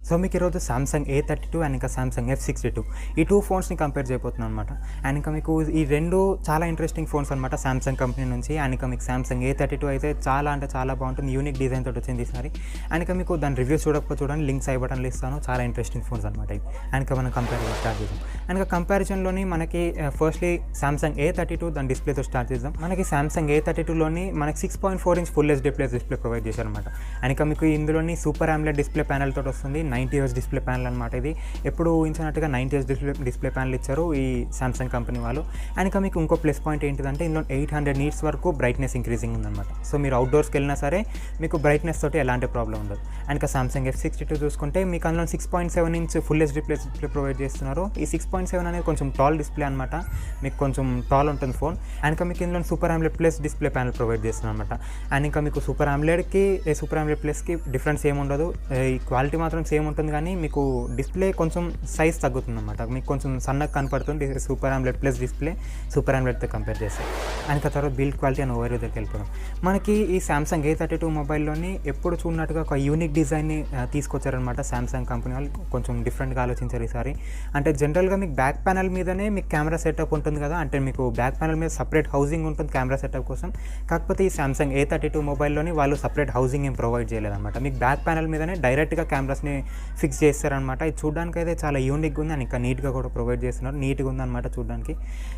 So మీకు ఈరోజు Samsung a32 and ఇంకా సామ్సంగ్ f62 ఈ 2 ఫోన్స్ని కంపేర్ చేయబోతున్నాను అనమాట. అండ్ ఇంకా మీకు ఈ రెండు చాలా ఇంట్రెస్టింగ్ ఫోన్స్ అనమాట సామ్సంగ్ కంపెనీ నుంచి. అండ్ ఇంకా మీకు సామ్సంగ్ a32 అయితే చాలా అంటే చాలా బాగుంటుంది, యూనిక్ డిజైన్ తోటి వచ్చింది ఈసారి. అండ్ ఇంకా మీకు దాని రివ్యూస్ చూడకపోతే చూడండి, లింక్స్ ఐ బటన్లో ఇస్తాను. చాలా ఇంట్రెస్టింగ్ ఫోన్స్ అనమాట ఇవి. అండ్ ఇంకా మనం కంపారిజన్ స్టార్ట్ చేద్దాం. అండ్ ఇంకా కంపారిజన్లోని మనకి ఫస్ట్లీ సామ్సంగ్ a32 దాని డిస్ప్లేతో స్టార్ట్ చేద్దాం. మనకి సామ్సంగ్ a32లోని మనకి 6.4 inch full HD display provide చేశారనమాట. అండ్ ఇంకా మీకు ఇందులోని సూపర్ AMOLED డిస్ప్లే ప్యానెల్ తోటి వస్తుంది. 90 Hz డిస్ప్లే ప్యానెల్ అనమాట. ఇది ఎప్పుడు ఊహించినట్టుగా 90 Hz డిస్ప్లే ప్యానెల్ ఇచ్చారు ఈ సామ్సంగ్ కంపెనీ వాళ్ళు. అండ్ ఇంకా మీకు ఇంకో ప్లస్ పాయింట్ ఏంటిదంటే ఇందులో 800 nits వరకు బ్రైట్నెస్ ఇంక్రీజింగ్ ఉందన్నమాట. సో మీరు అవుట్డోర్స్కి వెళ్ళినా సరే మీకు బ్రైట్నెస్ తోటి ఎలాంటి ప్రాబ్లం ఉండదు. అండ్ ఇంకా సామ్సంగ్ f62 చూసుకుంటే మీకు అందులో 6.7 inch full HD display provide చేస్తున్నారు. ఈ 6.7 అనేది కొంచెం టాల్ డిస్ప్లే అనమాట, మీకు కొంచెం టాల్ ఉంటుంది ఫోన్. అండ్ ఇంకా మీకు ఇందులో super AMOLED plus display panel provide చేస్తున్నారు అనమాట. అండ్ ఇంకా మీకు సూపర్ AMOLEDకి సూపర్ AMOLED ప్లస్కి డిఫరెన్స్ ఏమి ఉండదు, ఈ క్వాలిటీ మాత్రం సేమ్ ఉంటుంది, కానీ మీకు డిస్ప్లే కొంచెం సైజ్ తగ్గుతుంది అనమాట. మీకు కొంచెం సన్నగా కనపడుతుంది super AMOLED plus display super AMOLEDతో కంపేర్ చేస్తే. అండ్ తర్వాత బిల్డ్ క్వాలిటీ అని ఓవర్ దగ్గరికి వెళ్ళిపోదాం. మనకి ఈ సామ్సంగ్ a32 మొబైల్లోని ఎప్పుడు చూడనట్టుగా ఒక యూనిక్ డిజైన్ని తీసుకొచ్చారనమాట సామ్సంగ్ కంపెనీ వాళ్ళు. కొంచెం డిఫరెంట్గా ఆలోచించారు ఈసారి. అంటే జనరల్గా మీకు బ్యాక్ ప్యానల్ మీదనే మీకు కెమెరా సెటప్ ఉంటుంది కదా, అంటే మీకు బ్యాక్ ప్యానల్ మీద సపరేట్ హౌసింగ్ ఉంటుంది కెమెరా సెటప్ కోసం. కాకపోతే ఈ సామ్సంగ్ a32 మొబైల్లోని వాళ్ళు సపరేట్ హౌసింగ్ ఏం ప్రొవైడ్ చేయలేదన్నమాట. మీకు బ్యాక్ ప్యానల్ మీదనే డైరెక్ట్గా కెమెరాస్ని ఫిక్స్ చేస్తారనమాట. ఇది చూడడానికి అయితే చాలా యూనిక్గా ఉంది. అండ్ ఇంకా నీట్గా కూడా ప్రొవైడ్ చేస్తున్నారు, నీట్గా ఉందన్నమాట చూడడానికి.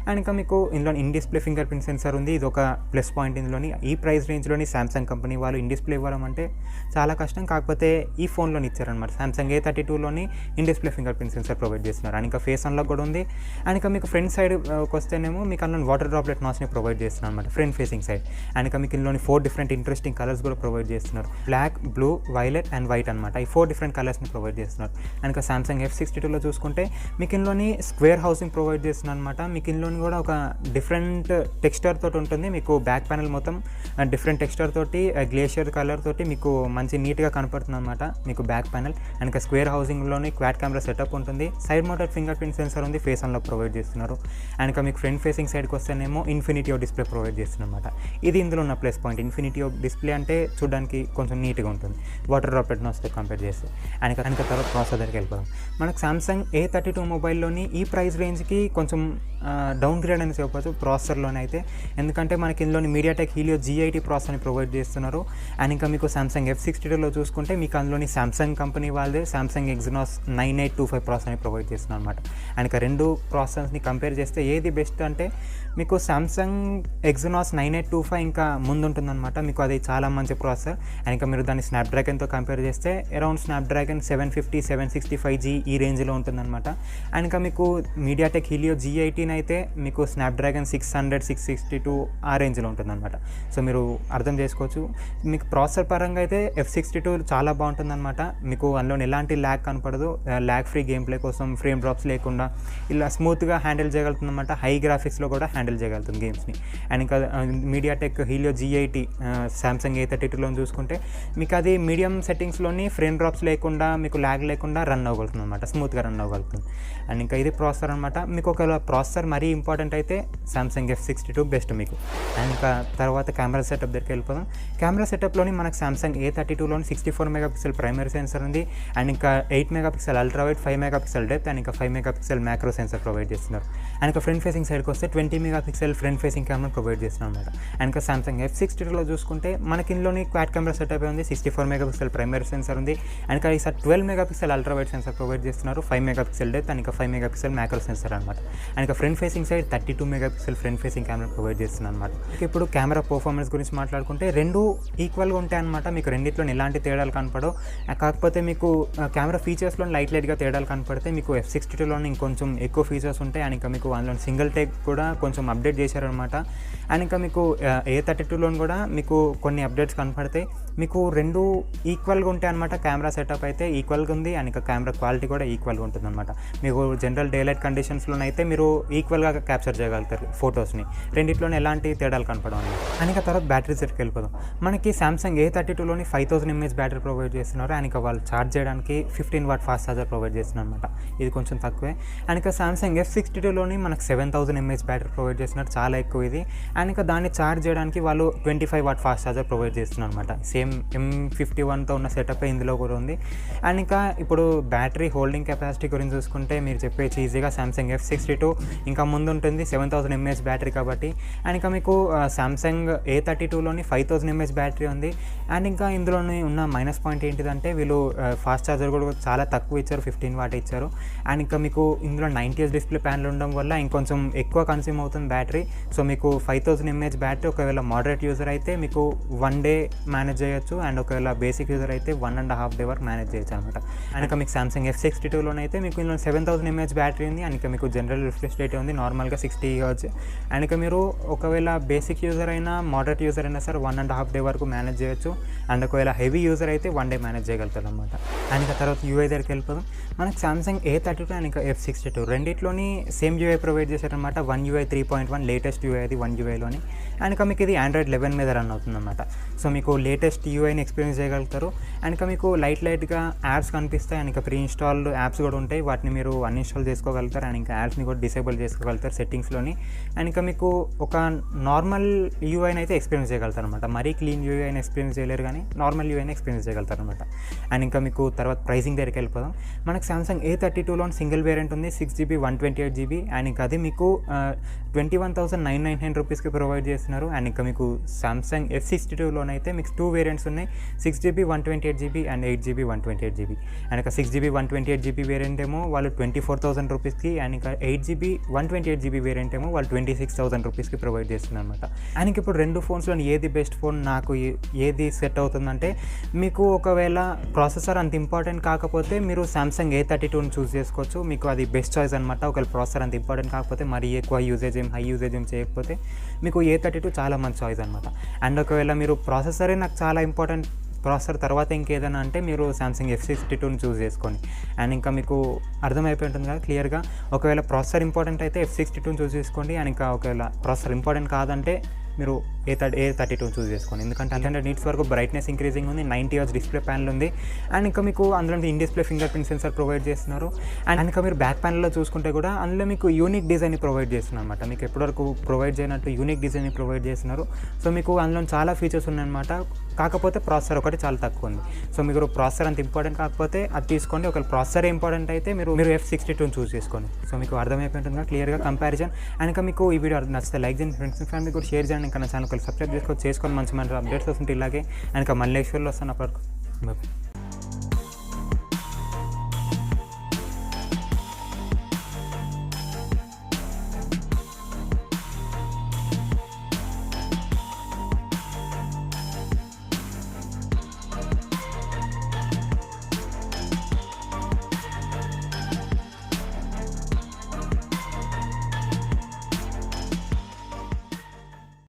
అండ్ ఇంకా మీకు ఇందులో in display fingerprint sensor ఉంది, ఇది ఒక ప్లస్ పాయింట్ ఇందులోని. ఈ ప్రైస్ రేంజ్లోని సామ్సంగ్ కంపెనీ వాళ్ళు ఇన్ డిస్ప్లే ఇవ్వడం అంటే చాలా కష్టం, కాకపోతే ఈ ఫోన్లోని ఇచ్చారనమాట. సామ్సంగ్ a32లోని in display fingerprint sensor provide చేస్తున్నారు. అండ్ ఇంకా ఫేస్ అన్లాక్ కూడా ఉంది. అండ్ ఇంకా మీకు ఫ్రంట్ సైడ్కి వస్తేనేమో మీకు అందులో వాటర్ డ్రాప్లెట్ నాచ్ని ప్రొవైడ్ చేస్తున్నారు అనమాట ఫ్రంట్ ఫేసింగ్ సైడ్. అండ్ ఇంకా మీకు ఇందులోని 4 డిఫరెంట్ ఇంట్రెస్టింగ్ కలర్స్ కూడా ప్రొవైడ్ చేస్తున్నారు, black, blue, violet and white అనమాట. ఈ 4 డిఫరెంట్ కలర్స్ని ప్రొవైడ్ చేస్తున్నారు. అండ్ ఇంకా సామ్సంగ్ f62లో చూసుకుంటే మీకు ఇందులోని స్క్వేర్ హౌసింగ్ ప్రొవైడ్ చేస్తున్నారు అనమాట. మీకు ఇందులోని కూడా ఒక డిఫరెంట్ టెక్స్చర్ తోటి ఉంటుంది. మీకు బ్యాక్ ప్యానల్ మొత్తం డిఫరెంట్ టెక్స్చర్ తోటి గ్లేషియర్ కలర్ తోటి మీకు మంచి నీట్గా కనపడుతుంది అనమాట మీకు బ్యాక్ ప్యానల్. అండ్ ఇంకా స్క్వేర్ హౌసింగ్లోని క్వాడ్ కెమెరా సెటప్ ఉంటుంది, side mounted finger print sensor ఉంది, ఫేస్ అన్లాక్ ప్రొవైడ్ చేస్తున్నారు. అండ్ ఇంకా మీకు ఫ్రంట్ ఫేసింగ్ సైడ్కి వస్తేనేమో ఇన్ఫినిటీ డిస్ప్లే ప్రొవైడ్ చేస్తున్నారు అనమాట. ఇది ఇందులో ఉన్న ప్లస్ పాయింట్. ఇన్ఫినిటీ డిస్ప్లే అంటే చూడడానికి కొంచెం నీట్గా ఉంటుంది వాటర్ డ్రాప్లెట్ నాచ్తో కంపేర్ చేస్తే. అండ్ ఇంకా తర్వాత ప్రాసెసర్ దగ్గరికి వెళ్ళిపోదాం. మనకు సామ్సంగ్ a32 మొబైల్లోని ఈ ప్రైస్ రేంజ్కి కొంచెం డౌన్ గ్రేడ్ అని చెప్పవచ్చు ప్రాసెసర్లోనే అయితే, ఎందుకంటే మనకి ఇందులోని మీడియాటెక్ హీలియో G80 ప్రాసెసర్ని ప్రొవైడ్ చేస్తున్నారు. అండ్ ఇంకా మీకు సామ్సంగ్ f62లో చూసుకుంటే మీకు అందులోని సామ్సంగ్ కంపెనీ వాళ్ళదే సామ్సంగ్ ఎగ్జినోస్ 9825 ప్రాసెసర్ని ప్రొవైడ్ చేస్తున్నారు అనమాట. అండ్ ఇంకా రెండు ప్రాసెసర్స్ని కంపేర్ చేస్తే ఏది బెస్ట్ అంటే మీకు సామ్సంగ్ ఎగ్జినోస్ 9825 ఇంకా ముందు ఉంటుందన్నమాట. మీకు అది చాలా మంచి ప్రాసెసర్. అండ్ ఇంకా మీరు దాన్ని స్నాప్డ్రాగన్తో కంపేర్ చేస్తే అరౌండ్ స్నాప్డ్రాగన్ 750 765G ఈ రేంజ్లో ఉంటుందన్నమాట. అండ్ ఇంకా మీకు మీడియాటెక్ హీలియో G80 అయితే మీకు స్నాప్డ్రాగన్ 600 662 ఆ రేంజ్లో ఉంటుందన్నమాట. సో మీరు అర్థం చేసుకోవచ్చు, మీకు ప్రాసెసర్ పరంగా అయితే f62 చాలా బాగుంటుందన్నమాట. మీకు అందులో ఎలాంటి ల్యాగ్ కనపడదు, ల్యాగ్ ఫ్రీ గేమ్ ప్లే కోసం ఫ్రేమ్ డ్రాప్స్ లేకుండా ఇలా స్మూత్గా హ్యాండిల్ చేయగలుగుతుందన్నమాట. హై గ్రాఫిక్స్లో కూడా హ్యాండిల్ చేయగలుగుతుంది గేమ్స్ని. అండ్ ఇంకా మీడియాటెక్ హీలియో G80 సామ్సంగ్ a32లో చూసుకుంటే మీకు అది మీడియం సెట్టింగ్స్లోని ఫ్రేమ్ డ్రాప్స్ లేకుండా మీకు ల్యాగ్ లేకుండా రన్ అవ్వగలుగుతుంది అనమాట, స్మూత్గా రన్ అవ్వగలుగుతుంది. అండ్ ఇంకా ఇది ప్రాసెసర్ అనమాట. మీకు ఒక ప్రాసెసర్ మరీ ఇంపార్టెంట్ అయితే సామ్సంగ్ f62 బెస్ట్ మీకు. అండ్ ఇంకా తర్వాత కెమెరా సెటప్ దగ్గరికి వెళ్ళిపోదాం. కెమెరా సెటప్లోని మనకు సామ్సంగ్ a32లోని 64 మెగాపిక్సెల్ ప్రైమరీ సెన్సర్ ఉంది. అండ్ ఇంకా 8 megapixel ultra wide, 5 megapixel depth and ఇంకా 5 మెగాపిక్సెల్ మ్యాక్రో సెన్సర్ ప్రొవైడ్ చేస్తున్నారు. అండ్ ఇంకా ఫ్రంట్ ఫేసింగ్ సైడ్కి వస్తే 20 megapixel front facing camera provide చేస్తున్నారు అనమాట. అండ్ ఇంకా సామ్సంగ్ f62లో చూసుకుంటే మనకి ఇందులోని క్వాడ్ కెమెరా సెటప్ ఉంది, 64 మెగాపిక్సెల్ ప్రైమరీ సెన్సర్ ఉంది. అండ్ ఇంకా ఈసారి 12 megapixel ultra wide sensor provide చేస్తున్నారు, 5 మెగాపిక్సెల్ డెప్త్ అండ్ ఇంకా 5 మెగాపిక్సెల్ మ్యాక్రో సెన్సర్ అనమాట. అండ్ ఇంకా front facing side 32 megapixel front facing camera provide చేస్తున్నారు అనమాట. ఇప్పుడు కెమెరా పర్ఫార్మెన్స్ గురించి మాట్లాడుకుంటే రెండు ఈక్వల్గా ఉంటాయి అనమాట. మీకు రెండిట్లో ఎలాంటి తేడాలు కనపడవు. కాకపోతే మీకు కెమెరా ఫీచర్స్లో లైట్గా తేడాలు కనపడితే మీకు f62లోని ఇంకొంచెం ఎక్కువ ఫీచర్స్ ఉంటాయి. అండ్ ఇంకా మీకు అందులో సింగిల్ టేక్ కూడా కొంచెం అప్డేట్ చేశారనమాట. అండ్ ఇంకా మీకు a32లోని కూడా మీకు కొన్ని అప్డేట్స్ కనపడతాయి. మీకు రెండు ఈక్వల్గా ఉంటాయి అనమాట. కెమెరా సెటప్ అయితే ఈక్వల్గా ఉంది అండ్ ఇంకా కెమెరా క్వాలిటీ కూడా ఈక్వల్గా ఉంటుంది అనమాట. మీకు జనరల్ డే లైట్ కండిషన్స్లోనైతే మీరు ఈక్వల్గా క్యాప్చర్ చేయగలుగుతారు ఫొటోస్ని, రెండిట్లోనే ఎలాంటి తేడాలు కనపడవు అనమాట. అండ్ ఇంకా తర్వాత బ్యాటరీ సెట్కి వెళ్ళిపోదాం. మనకి సామ్సంగ్ a32లోని 5000 mAh బ్యాటరీ ప్రొవైడ్ చేస్తున్నారు. అండ్ ఇంకా వాళ్ళు ఛార్జ్ చేయడానికి 15 వాట్ ఫాస్ట్ ఛార్జర్ ప్రొవైడ్ చేస్తున్నారు అనమాట. ఇది కొంచెం తక్కువే. అండ్ ఇంకా సామ్సంగ్ f62లోని మనకు 7000 mAh బ్యాటరీ ప్రొవైడ్ చేస్తున్నారు, చాలా ఎక్కువ ఇది. అండ్ ఇంకా దాన్ని ఛార్జ్ చేయడానికి వాళ్ళు 25 వాట్ ఫాస్ట్ ఛార్జర్ ప్రొవైడ్ చేస్తున్నారు అనమాట. సేమ్ M51తో ఉన్న సెటప్ ఇందులో కూడా ఉంది. అండ్ ఇంకా ఇప్పుడు బ్యాటరీ హోల్డింగ్ కెపాసిటీ గురించి చూసుకుంటే మీరు చెప్పేసి ఈజీగా సామ్సంగ్ f62 ఇంకా ముందు ఉంటుంది 7000 mAh బ్యాటరీ కాబట్టి. అండ్ ఇంకా మీకు సామ్సంగ్ A32లోని 5000 mAh బ్యాటరీ ఉంది. అండ్ ఇంకా ఇందులోని ఉన్న మైనస్ పాయింట్ ఏంటిదంటే వీళ్ళు ఫాస్ట్ ఛార్జర్ కూడా చాలా తక్కువ ఇచ్చారు, 15 వాట్ ఇచ్చారు. అండ్ ఇంకా మీకు ఇందులో 90Hz డిస్ప్లే ప్యానల్ ఉండడం వల్ల ఇంకొంచెం ఎక్కువ కన్స్యూమ్ అవుతుంది బ్యాటరీ. సో మీకు 5000 mAh బ్యాటరీ ఒకవేళ మోడరేట్ యూజర్ అయితే మీకు 1 డే మేనేజ్ చేయొచ్చు. అండ్ ఒకవేళ బేసిక్ యూజర్ అయితే 1.5 డే వరకు మేనేజ్ చేయొచ్చు అనమాట. అండ్ ఇంకా మీకు సామ్సంగ్ f62లోనైతే మీకు ఇందులో 7000 mAh బ్యాటరీ ఉంది. అండ్ ఇంకా మీకు జనరల్ రిఫ్రెష్ రేట్ ఉంది నార్మల్గా 60 Hz. అండ్ ఇంకా మీరు ఒకవేళ బేసిక్ యూజర్ అయినా మోడరేట్ యూజర్ అయినా సరే 1.5 డే వరకు మేనేజ్ చేయొచ్చు. అండ్ ఒకవేళ హెవీ యూజర్ అయితే 1 డే మేనేజ్ చేయగలుగుతారు అనమాట. అండ్ ఇంకా తర్వాత యూఐ దగ్గరికి వెళ్ళిపోదాం. మనకు సామ్సంగ్ A32 అండ్ ఇంకా f62 రెండిట్లోని సేమ్ యూఐ ప్రొవైడ్ చేశారనమాట. 1 UI 3.1 లేటెస్ట్ యూఐ అది 1 UIలోని. అండ్ ఇంకా మీకు ఇది Android 11 మీద రన్ అవుతుందన్నమాట. సో మీకు లేటెస్ట్ యూఐని ఎక్స్పీరియన్స్ చేయగలుగుతారు. అండ్ ఇంకా మీకు లైట్గా యాప్స్ కనిపిస్తాయి. అండ్ ఇంకా ప్రీ ఇన్స్టాల్డ్ యాప్స్ కూడా ఉంటాయి, వాటిని మీరు అన్ఇన్స్టాల్ చేసుకోగలుగుతారు. అండ్ ఇంకా యాప్స్ని కూడా డిసేబుల్ చేసుకోగలుగుతారు సెట్టింగ్స్లోని. అండ్ ఇంకా మీకు ఒక నార్మల్ యూఐని అయితే ఎక్స్పీరియన్స్ చేయగలుగుతారు అనమాట. మరీ క్లీన్ యూఐని ఎక్స్పీరియన్స్ చేయలేరు కానీ నార్మల్ యూఐని ఎక్స్పీరియన్స్ చేయగలుగుతారు అనమాట. అండ్ ఇంకా మీకు తర్వాత ప్రైసింగ్ దగ్గరికి వెళ్ళిపోదాం. మనకు సామ్సంగ్ A32లో సింగిల్ వేరియంట్ ఉంది 6GB 128GB. అండ్ ఇంకా అది మీకు 21,999 రూపీస్కి ప్రొవైడ్ చేస్తున్నారు. అండ్ ఇంకా మీకు సామ్సంగ్ f62లోనైతే మీకు 2 వేరియంట్స్ ఉన్నాయి, 6GB 128GB and 8GB 128GB. And ఇంకా 6GB 128GB వేరియంట్ ఏమో వాళ్ళు 24,000 రూపీస్కి, అండ్ ఇంకా 8GB 128GB వేరియంట్ ఏమో వాళ్ళు 26,000 రూపీస్కి ప్రొవైడ్ చేస్తున్నారు అనమాట. అండ్ ఇంక ఇప్పుడు రెండు ఫోన్స్లో ఏది బెస్ట్ ఫోన్ నాకు ఏది సెట్ అవుతుందంటే, మీకు ఒకవేళ ప్రాసెసర్ అంత ఇంపార్టెంట్ కాకపోతే మీరు సామ్సంగ్ A32ని చూస్ చేసుకోవచ్చు. మీకు అది బెస్ట్ చాయిస్ అనమాట. ఒకవేళ ప్రాసెసర్ అంత ఇంపార్టెంట్ కాకపోతే మరీ ఎక్కువ హై యూజేజ్ ఏం చేయకపోతే మీకు A32 చాలా మంచి చాయిస్ అనమాట. అండ్ ఒకవేళ మీరు ప్రాసెసరే నాకు చాలా ఇంపార్టెంట్, ప్రాసెసర్ తర్వాత ఇంకేదైనా అంటే మీరు సామ్సంగ్ f62ని చూస్ చేసుకోండి. అండ్ ఇంకా మీకు అర్థమైపోయి ఉంటుంది కదా క్లియర్గా. ఒకవేళ ప్రాసెసర్ ఇంపార్టెంట్ అయితే f62ని చూస్ చేసుకోండి. అండ్ ఇంకా ఒకవేళ ప్రాసెసర్ ఇంపార్టెంట్ కాదంటే మీరు A32 చూస్ చేసుకోండి. ఎందుకంటే 100 నీట్స్ వరకు బ్రైట్నెస్ ఇంక్రీజింగ్ ఉంది, 90Hz డిస్ప్లే ప్యానల్ ఉంది. అండ్ ఇంకా మీకు అందులో in display finger print sensor provide చేస్తున్నారు. అండ్ ఇంకా మీరు బ్యాక్ ప్యానల్లో చూసుకుంటే కూడా అందులో మీకు యూనిక్ డిజైన్ ప్రొవైడ్ చేస్తున్నారు అనమాట. మీకు ఎప్పటివరకు ప్రొవైడ్ చేయనట్టు యూనిక్ డిజైన్ ప్రొవైడ్ చేస్తున్నారు. సో మీకు అందులో చాలా ఫీచర్స్ ఉన్నాయన్నమాట. కాకపోతే ప్రాసెసర్ ఒకటి చాలా తక్కువ ఉంది. సో మీకు ప్రాసెసర్ అంత ఇంపార్టెంట్ కాకపోతే అది తీసుకోండి. ఒకవేళ ప్రాసెసర్ ఇంపార్టెంట్ అయితే మీరు f62ని చూస్ చేసుకోండి. సో మీకు అర్థమైపోయి ఉంటుంది క్లియర్గా కంపారిజన్. అండ్ ఇంకా మీకు ఈ వీడియో నచ్చితే లైక్ చేయండి, ఫ్రెండ్స్ అండ్ ఫ్యామిలీ కూడా షేర్ చేయండి. ఇంకా నా ఛానల్ సబ్స్క్రైబ్ చేసుకొని మంచి అప్డేట్స్ వస్తుంటే ఇలాగే. అండ్ ఇంకా మళ్ళీ నెక్స్ట్ వీడియోలో వస్తాను. అప్పటికి